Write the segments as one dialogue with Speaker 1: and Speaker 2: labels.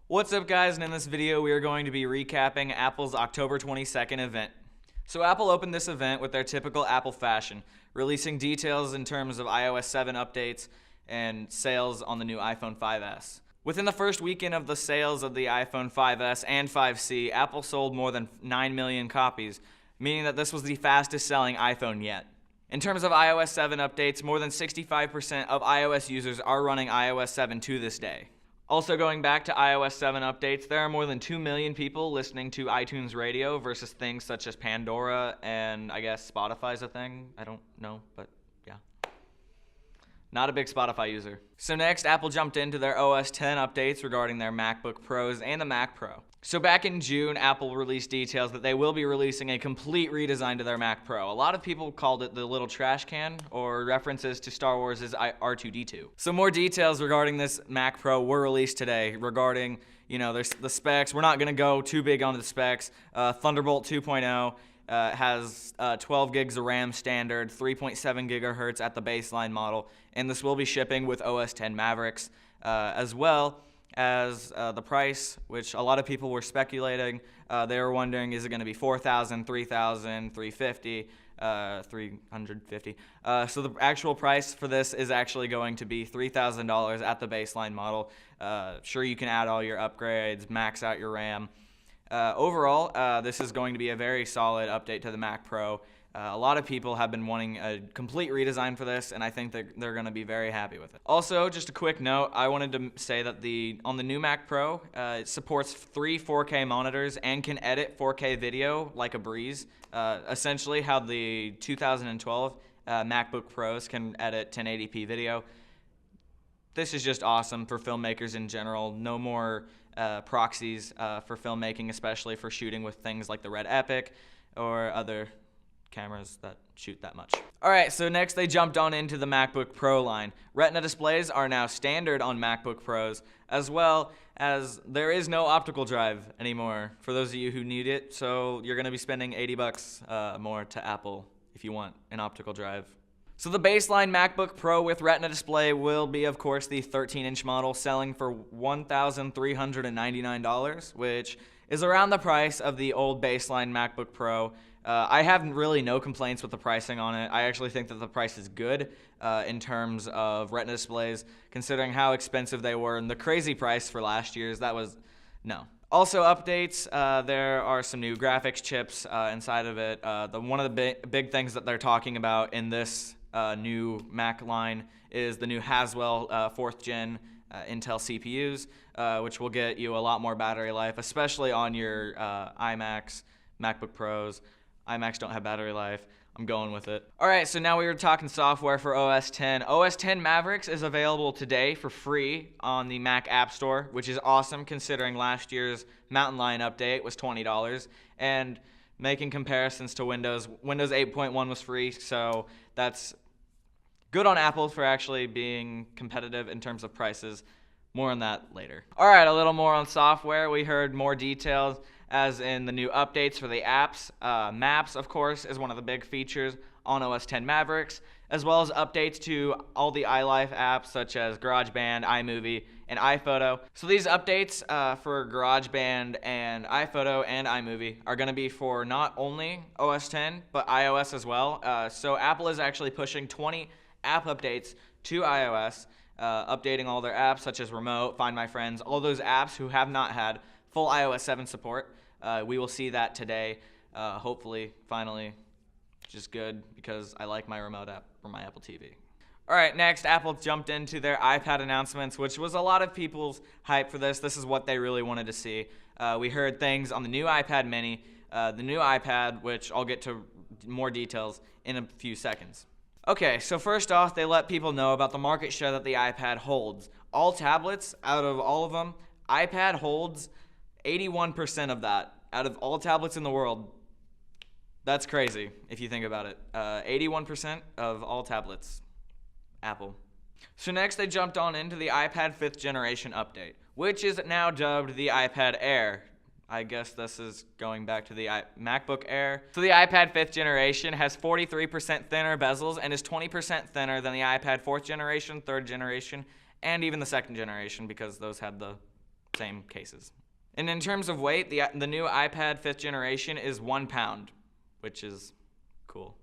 Speaker 1: What's up, guys, and in this video we are going to be recapping Apple's October 22nd event. So Apple opened this event with their typical Apple fashion, releasing details in terms of iOS 7 updates and sales on the new iPhone 5S. Within the first weekend of the sales of the iPhone 5S and 5C, Apple sold more than 9 million copies, meaning that this was the fastest selling iPhone yet. In terms of iOS 7 updates, more than 65% of iOS users are running iOS 7 to this day. Also, going back to iOS 7 updates, there are more than 2 million people listening to iTunes Radio versus things such as Pandora and I guess Spotify's a thing. I don't know, but yeah. Not a big Spotify user. So next, Apple jumped into their OS X updates regarding their MacBook Pros and the Mac Pro. So back in June, Apple released details that they will be releasing a complete redesign to their Mac Pro. A lot of people called it the little trash can, or references to Star Wars' R2-D2. So more details regarding this Mac Pro were released today regarding, there's the specs. We're not going to go too big on the specs. Thunderbolt 2.0 has 12 gigs of RAM standard, 3.7 gigahertz at the baseline model, and this will be shipping with OS X Mavericks, as well as the price, which a lot of people were speculating. They were wondering, is it going to be $4,000, $3,000, $350, $350? So the actual price for this is actually going to be $3,000 at the baseline model. Sure, you can add all your upgrades, max out your RAM. Overall, this is going to be a very solid update to the Mac Pro. A lot of people have been wanting a complete redesign for this, and I think that they're going to be very happy with it. Also, just a quick note, I wanted to say that on the new Mac Pro, it supports 3 4K monitors and can edit 4K video like a breeze. Essentially how the 2012 MacBook Pros can edit 1080p video. This is just awesome for filmmakers in general. No more proxies for filmmaking, especially for shooting with things like the Red Epic or other cameras that shoot that much. Alright, so next they jumped on into the MacBook Pro line. Retina displays are now standard on MacBook Pros, as well as there is no optical drive anymore for those of you who need it, so you're going to be spending $80 more to Apple if you want an optical drive. So the baseline MacBook Pro with Retina display will be, of course, the 13-inch model, selling for $1,399, which is around the price of the old baseline MacBook Pro. I have really no complaints with the pricing on it. I actually think that the price is good in terms of Retina displays, considering how expensive they were, and the crazy price for last year's, that was, no. Also updates, there are some new graphics chips inside of it. One of the big things that they're talking about in this new Mac line is the new Haswell 4th gen Intel CPUs, which will get you a lot more battery life, especially on your iMacs, MacBook Pros. iMacs don't have battery life. I'm going with it. Alright, so now we were talking software for OS X. OS X Mavericks is available today for free on the Mac App Store, which is awesome considering last year's Mountain Lion update was $20. And making comparisons to Windows 8.1 was free, so that's good on Apple for actually being competitive in terms of prices. More on that later. Alright, a little more on software. We heard more details as in the new updates for the apps. Maps, of course, is one of the big features on OS X Mavericks, as well as updates to all the iLife apps such as GarageBand, iMovie, and iPhoto. So these updates for GarageBand and iPhoto and iMovie are going to be for not only OS X, but iOS as well. So Apple is actually pushing 20 app updates to iOS, updating all their apps such as Remote, Find My Friends, all those apps who have not had full iOS 7 support. We will see that today, hopefully, finally, which is good because I like my Remote app for my Apple TV. Alright, next, Apple jumped into their iPad announcements, which was a lot of people's hype for this. This is what they really wanted to see. We heard things on the new iPad mini, the new iPad, which I'll get to more details in a few seconds. Okay, so first off, they let people know about the market share that the iPad holds. All tablets, out of all of them, iPad holds 81% of that out of all tablets in the world. That's crazy if you think about it. 81% of all tablets, Apple. So next they jumped on into the iPad 5th generation update, which is now dubbed the iPad Air. I guess this is going back to the MacBook Air. So the iPad 5th generation has 43% thinner bezels and is 20% thinner than the iPad 4th generation, 3rd generation, and even the 2nd generation because those had the same cases. And in terms of weight, the new iPad 5th generation is 1 pound, which is cool.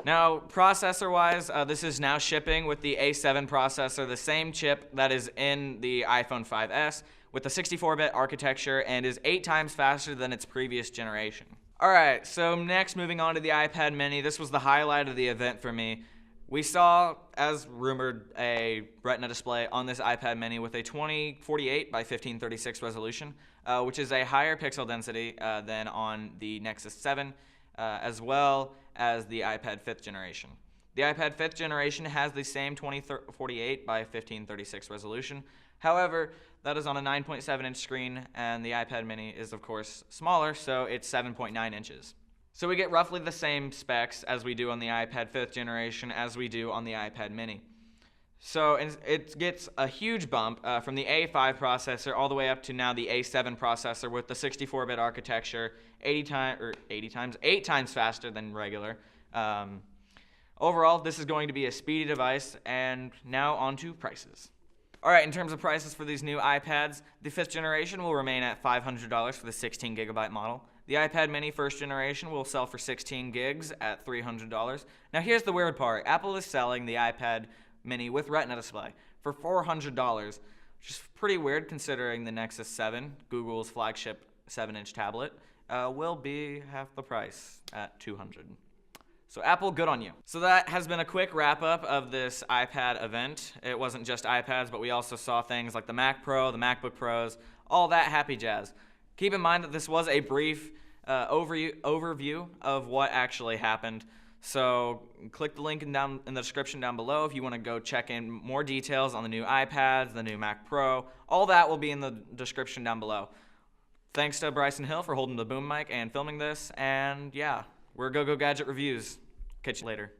Speaker 1: Now, processor-wise, this is now shipping with the A7 processor, the same chip that is in the iPhone 5S, with a 64-bit architecture, and is 8 times faster than its previous generation. Alright, so next, moving on to the iPad mini. This was the highlight of the event for me. We saw, as rumored, a Retina display on this iPad mini with a 2048 by 1536 resolution, which is a higher pixel density than on the Nexus 7, as well as the iPad 5th generation. The iPad 5th generation has the same 2048 by 1536 resolution. However, that is on a 9.7-inch screen, and the iPad mini is, of course, smaller, so it's 7.9 inches. So we get roughly the same specs as we do on the iPad 5th generation as we do on the iPad mini. So it gets a huge bump from the A5 processor all the way up to now the A7 processor with the 64-bit architecture, 8 times faster than regular. Overall, this is going to be a speedy device, and now on to prices. Alright, in terms of prices for these new iPads, the 5th generation will remain at $500 for the 16GB model. The iPad mini 1st generation will sell for 16 gigs at $300. Now here's the weird part. Apple is selling the iPad mini with Retina display for $400, which is pretty weird considering the Nexus 7, Google's flagship 7-inch tablet, will be half the price at $200. So Apple, good on you. So that has been a quick wrap-up of this iPad event. It wasn't just iPads, but we also saw things like the Mac Pro, the MacBook Pros, all that happy jazz. Keep in mind that this was a brief overview of what actually happened. So click the link in the description down below if you want to go check in more details on the new iPads, the new Mac Pro. All that will be in the description down below. Thanks to Bryson Hill for holding the boom mic and filming this. And yeah, we're GoGo Gadget Reviews. Catch you later.